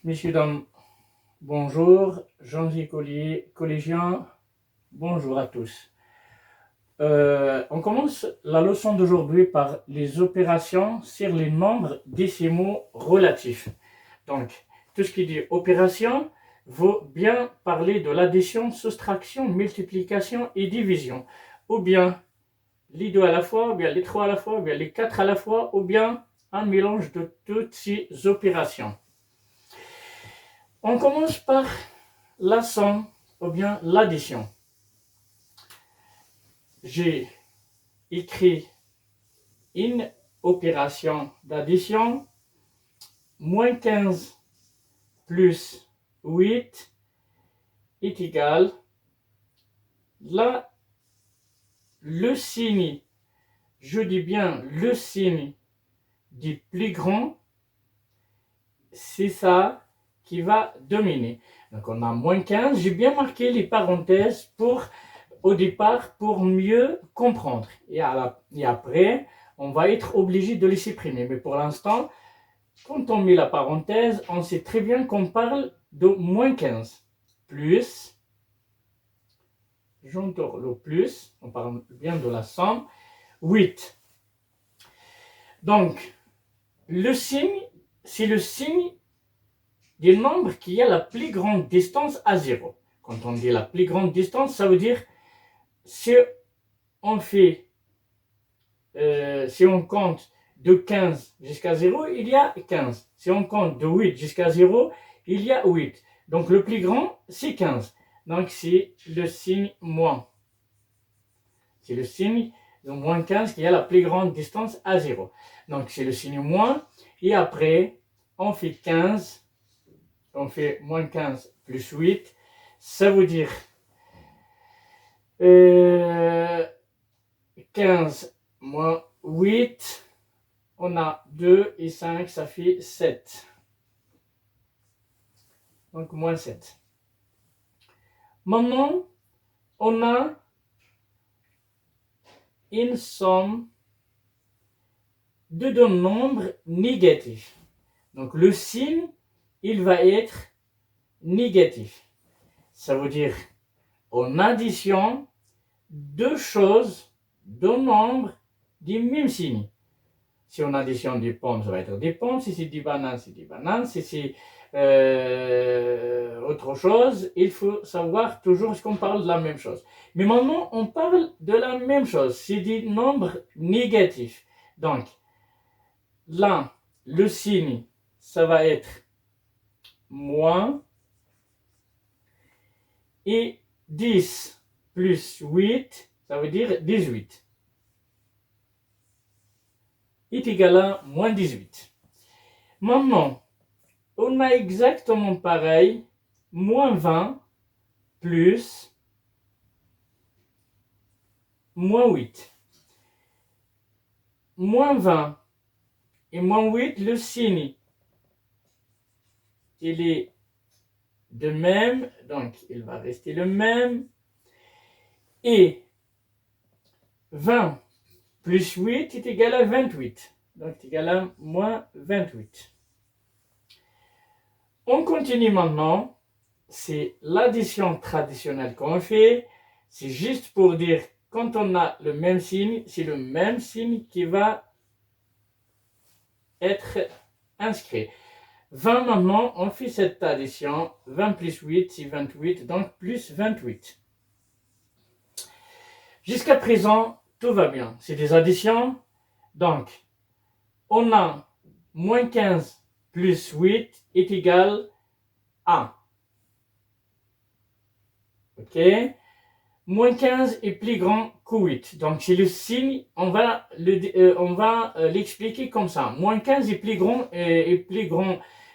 Messieurs, dames, bonjour. Jean-Louis Collier, collégien, bonjour à tous. On commence la leçon d'aujourd'hui par les opérations sur les nombres décimaux relatifs. Donc, tout ce qui dit opération vaut bien parler de l'addition, soustraction, multiplication et division. Ou bien les deux à la fois, ou bien les trois à la fois, ou bien les quatre à la fois, ou bien un mélange de toutes ces opérations. On commence par la somme ou bien l'addition. J'ai écrit une opération d'addition, moins 15 plus 8 est égal, là, le signe, je dis bien le signe du plus grand, c'est ça qui va dominer. Donc on a moins 15, j'ai bien marqué les parenthèses au départ pour mieux comprendre. Et après, on va être obligé de les supprimer. Mais pour l'instant, quand on met la parenthèse, on sait très bien qu'on parle de moins 15 plus, j'entends le plus, on parle bien de la somme, 8. Donc, le signe, c'est le signe du nombre qui a la plus grande distance à 0. Quand on dit la plus grande distance, ça veut dire si on fait, si on compte de 15 jusqu'à 0, il y a 15. Si on compte de 8 jusqu'à 0, il y a 8. Donc le plus grand, c'est 15. Donc c'est le signe moins. C'est le signe de moins 15 qui a la plus grande distance à 0. Donc c'est le signe moins. Et après, on fait 15. On fait moins 15 plus 8. Ça veut dire 15 moins 8. On a 2 et 5, ça fait 7. Donc moins 7. Maintenant, on a une somme de deux nombres négatifs. Donc le signe, il va être négatif. Ça veut dire en addition deux choses, deux nombres du même signe. Si on additionne des pommes, ça va être des pommes. Si c'est des bananes, c'est des bananes. Si c'est autre chose, il faut savoir toujours qu'on parle de la même chose. Mais maintenant, on parle de la même chose. C'est des nombres négatifs. Donc, là, le signe, ça va être moins. Et 10 plus 8, ça veut dire 18. Est égal à moins 18. Maintenant, on a exactement pareil, moins 20 plus moins 8. Moins 20 et moins 8, le signe, il est de même, donc il va rester le même. Et 20 plus 8 est égal à 28. Donc c'est égal à moins 28. On continue maintenant. C'est l'addition traditionnelle qu'on fait. C'est juste pour dire quand on a le même signe, c'est le même signe qui va être inscrit. 20 maintenant, on fait cette addition. 20 plus 8, c'est 28, donc plus 28. Jusqu'à présent, tout va bien. C'est des additions. Donc, on a moins 15 plus 8 est égal à. Ok? Moins 15 est plus grand que 8. Donc, c'est le signe, on va l'expliquer comme ça. Moins 15 est plus grand,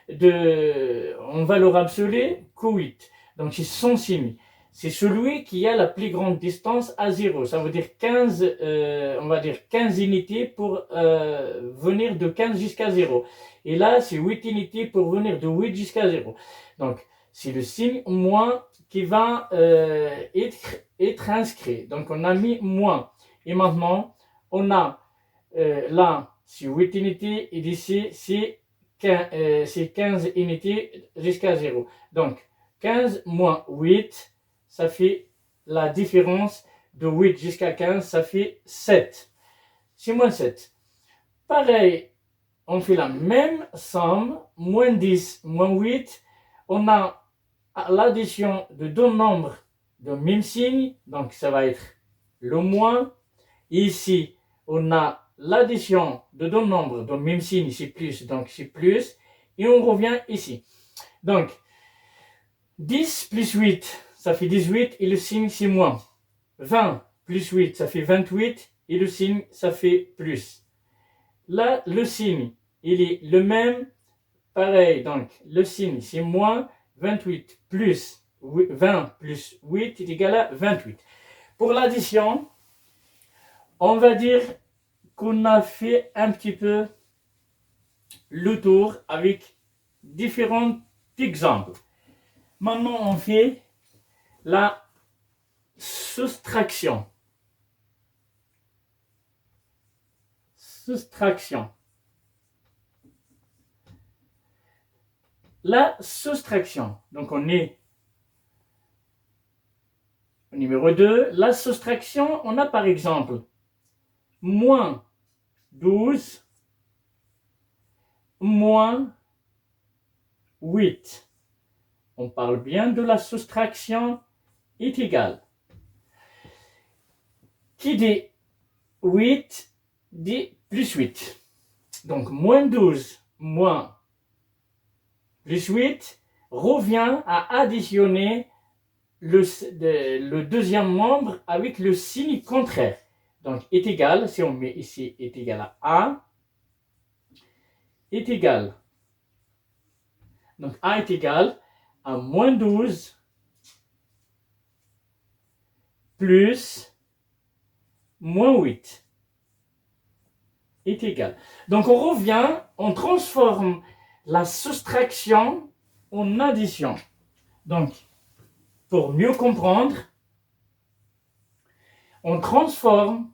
en valeur absolue que 8. Donc, c'est son signe. C'est celui qui a la plus grande distance à 0. Ça veut dire 15, on va dire 15 unités pour venir de 15 jusqu'à 0. Et là, c'est 8 unités pour venir de 8 jusqu'à 0. Donc, c'est le signe moins qui va être inscrit. Donc, on a mis moins. Et maintenant, on a là, c'est 8 unités et d'ici, c'est c'est 15 unités jusqu'à 0. Donc, 15 moins 8, ça fait la différence de 8 jusqu'à 15, ça fait 7. C'est moins 7. Pareil, on fait la même somme, moins 10, moins 8. On a l'addition de deux nombres de même signe, donc ça va être le moins. Ici, on a l'addition de deux nombres de même signe, ici plus, donc c'est plus. Et on revient ici. Donc, 10 plus 8, ça fait 18 et le signe c'est moins. 20 plus 8, ça fait 28 et le signe ça fait plus. Là, le signe, il est le même, pareil, donc le signe c'est moins. 28 plus 20 plus 8 est égal à 28. Pour l'addition, on va dire qu'on a fait un petit peu le tour avec différents exemples. Maintenant, on fait la soustraction. Soustraction. La soustraction. Donc, on est au numéro 2. La soustraction, on a par exemple moins 12 moins 8. On parle bien de la soustraction est égale. Qui dit 8 dit plus 8. Donc, moins 12 moins plus 8 revient à additionner le deuxième membre avec le signe contraire. Donc, est égal, si on met ici est égal à 1, est égal. Donc, A est égal à moins 12 plus moins 8 est égal. Donc, on revient, on transforme la soustraction en addition. Donc, pour mieux comprendre, on transforme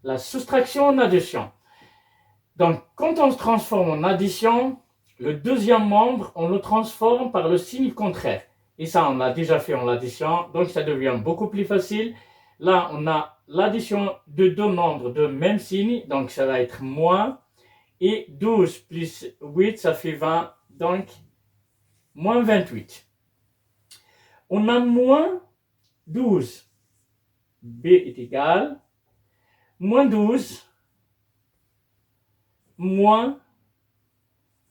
la soustraction en addition. Donc, quand on se transforme en addition, le deuxième membre, on le transforme par le signe contraire. Et ça, on l'a déjà fait en l'addition, donc ça devient beaucoup plus facile. Là, on a l'addition de deux nombres de même signe, donc ça va être moins. Et 12 plus 8, ça fait 20, donc moins 28. On a moins 12. B est égal moins 12 moins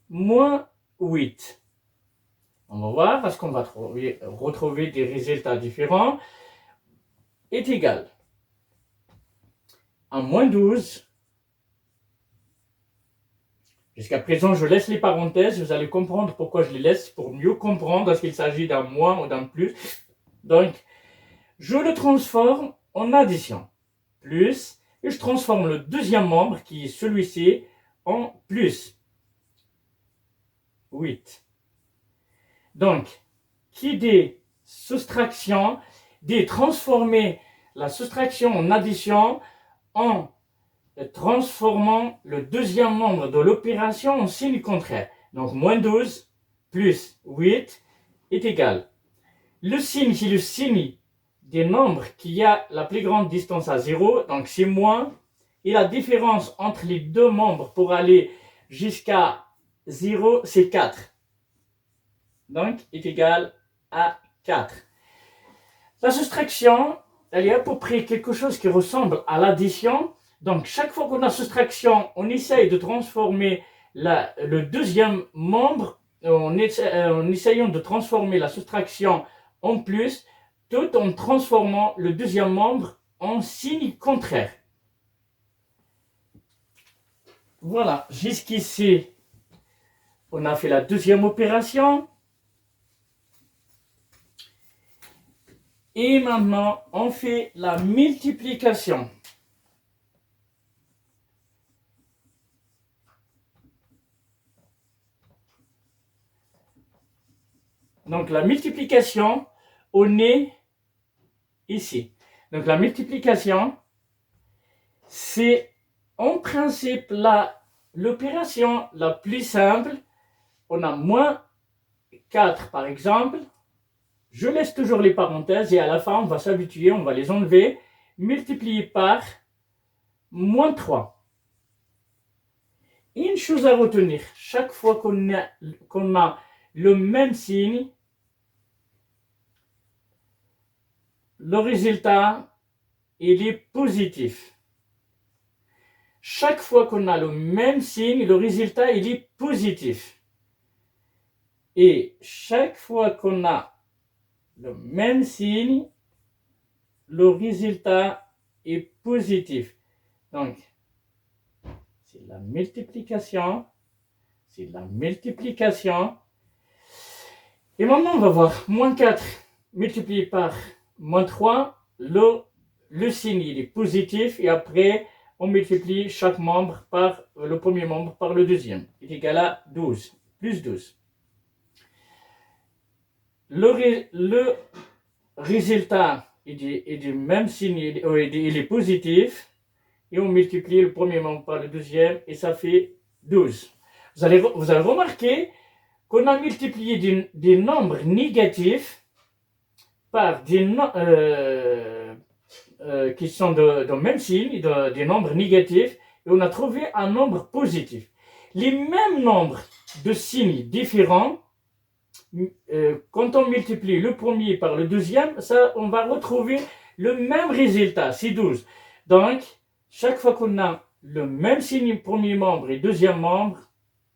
8. On va voir parce qu'on va retrouver des résultats différents. Est égal à moins 12. Jusqu'à présent, je laisse les parenthèses. Vous allez comprendre pourquoi je les laisse pour mieux comprendre est-ce qu'il s'agit d'un moins ou d'un plus. Donc, je le transforme en addition. Plus, et je transforme le deuxième membre, qui est celui-ci, en plus. 8. Donc, qui dit soustraction, dit transformer la soustraction en addition en transformant le deuxième membre de l'opération en signe contraire. Donc, moins 12 plus 8 est égal. Le signe, c'est le signe des nombres qui a la plus grande distance à 0, donc c'est moins. Et la différence entre les deux membres pour aller jusqu'à 0, c'est 4. Donc, est égal à 4. La soustraction, elle est à peu près quelque chose qui ressemble à l'addition. Donc, chaque fois qu'on a soustraction, on essaye de transformer le deuxième membre, en essayant de transformer la soustraction en plus, tout en transformant le deuxième membre en signe contraire. Voilà, jusqu'ici, on a fait la deuxième opération. Et maintenant, on fait la multiplication. Donc, la multiplication, on est ici. Donc, la multiplication, c'est en principe la l'opération la plus simple, on a moins 4 par exemple. Je laisse toujours les parenthèses et à la fin, on va s'habituer, on va les enlever, multiplié par moins 3. Une chose à retenir, chaque fois qu'on a le même signe, le résultat, il est positif. Chaque fois qu'on a le même signe, le résultat, il est positif. Et chaque fois qu'on a le même signe, le résultat est positif. Donc, c'est la multiplication. C'est la multiplication. Et maintenant, on va voir. Moins 4 multiplié par moins 3. Le signe, il est positif. Et après, on multiplie chaque membre par le premier membre par le deuxième. Il est égal à 12. Plus 12. Le résultat est du même signe, il est positif. Et on multiplie le premier membre par le deuxième et ça fait 12. Vous allez remarquer qu'on a multiplié des nombres négatifs par des qui sont de même signe, des nombres négatifs, et on a trouvé un nombre positif. Les mêmes nombres de signes différents, quand on multiplie le premier par le deuxième, ça, on va retrouver le même résultat, c'est 12. Donc, chaque fois qu'on a le même signe premier membre et deuxième membre,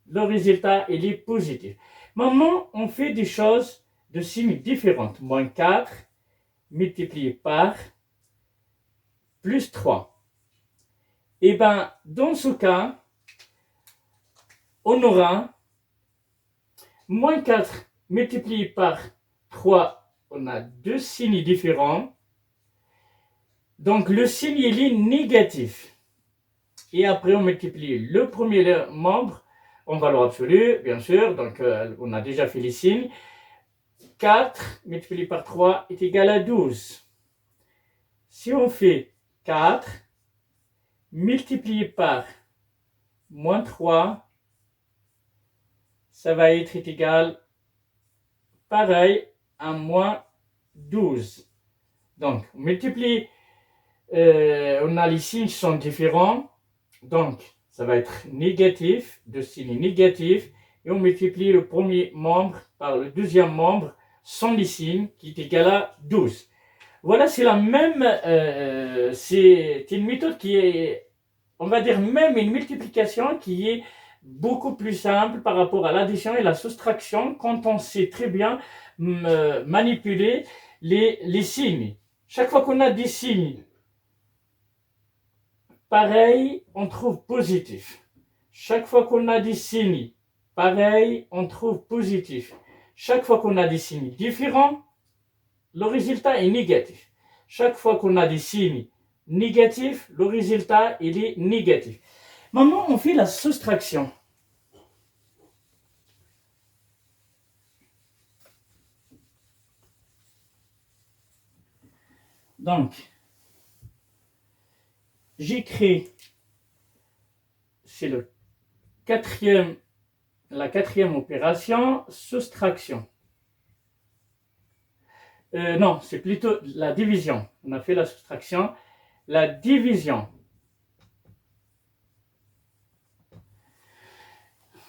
le résultat il est positif. Maintenant, on fait des choses de signes différentes. Moins 4 multiplié par plus 3. Et bien, dans ce cas, on aura moins 4 multiplié par 3, on a deux signes différents. Donc, le signe il est négatif. Et après, on multiplie le premier membre en valeur absolue, bien sûr. Donc, on a déjà fait les signes. 4 multiplié par 3 est égal à 12. Si on fait 4 multiplié par moins 3, ça va être égal, pareil, à moins 12. Donc, on multiplie, on a les signes qui sont différents. Donc, ça va être négatif, de signe négatif, et on multiplie le premier membre par le deuxième membre sans les signes, qui est égal à 12. Voilà, c'est la même, c'est une méthode qui est, on va dire même une multiplication qui est beaucoup plus simple par rapport à l'addition et la soustraction quand on sait très bien manipuler les signes. Chaque fois qu'on a des signes pareil, on trouve positif. Chaque fois qu'on a des signes pareil, on trouve positif. Chaque fois qu'on a des signes différents, le résultat est négatif. Chaque fois qu'on a des signes négatifs, le résultat il est négatif. Maintenant, on fait la soustraction. Donc, j'écris, c'est la quatrième opération, soustraction. Non, c'est plutôt la division. On a fait la soustraction, la division.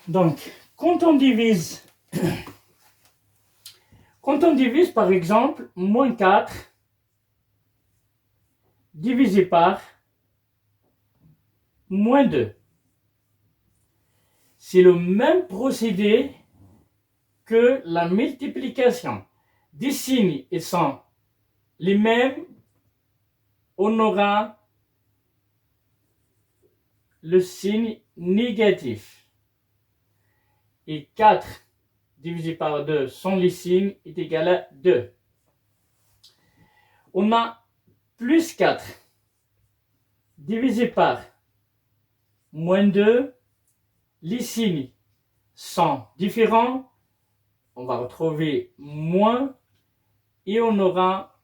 Donc, quand on divise par exemple, moins 4 divisé par moins 2. C'est le même procédé que la multiplication. Des signes, ils sont les mêmes. On aura le signe négatif. Et 4 divisé par 2 sans les signes est égal à 2. On a plus 4 divisé par moins 2. Les signes sont différents. On va retrouver moins et on aura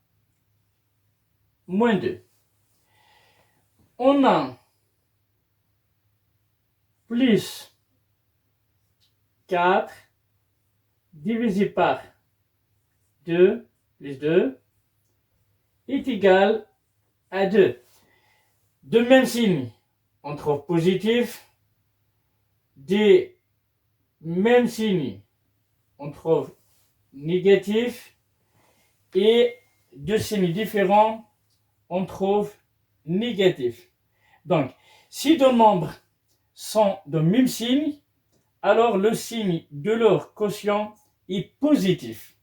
moins 2. On a plus 4 divisé par 2 plus 2 est égal à 2. De même signe, on trouve positif. Des mêmes signes, on trouve négatif. Et deux signes différents, on trouve négatif. Donc, si deux nombres sont de même signe, alors le signe de leur quotient est positif.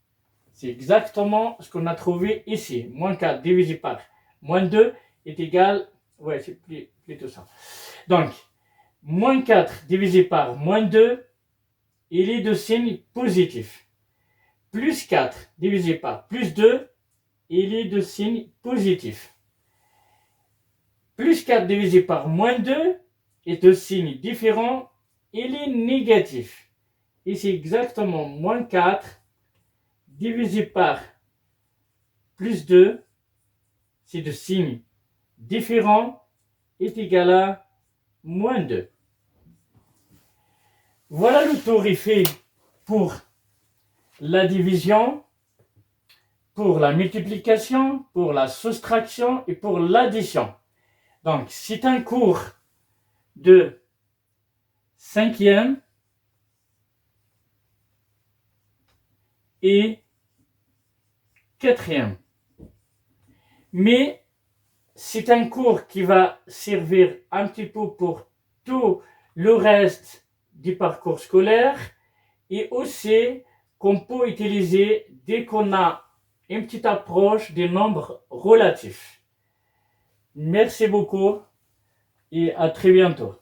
C'est exactement ce qu'on a trouvé ici. Moins 4 divisé par moins 2 est égal... Ouais, c'est plutôt ça. Donc, moins 4 divisé par moins 2, il est de signe positif. Plus 4 divisé par plus 2, il est de signe positif. Plus 4 divisé par moins 2 est de signe différent, il est négatif. Et c'est exactement moins 4 divisé par plus 2, c'est de signe différent, est égal à moins 2. Voilà le tour est fait pour la division, pour la multiplication, pour la soustraction et pour l'addition. Donc, c'est un cours de 5e et 4e. Mais c'est un cours qui va servir un petit peu pour tout le reste du parcours scolaire et aussi qu'on peut utiliser dès qu'on a une petite approche des nombres relatifs. Merci beaucoup et à très bientôt.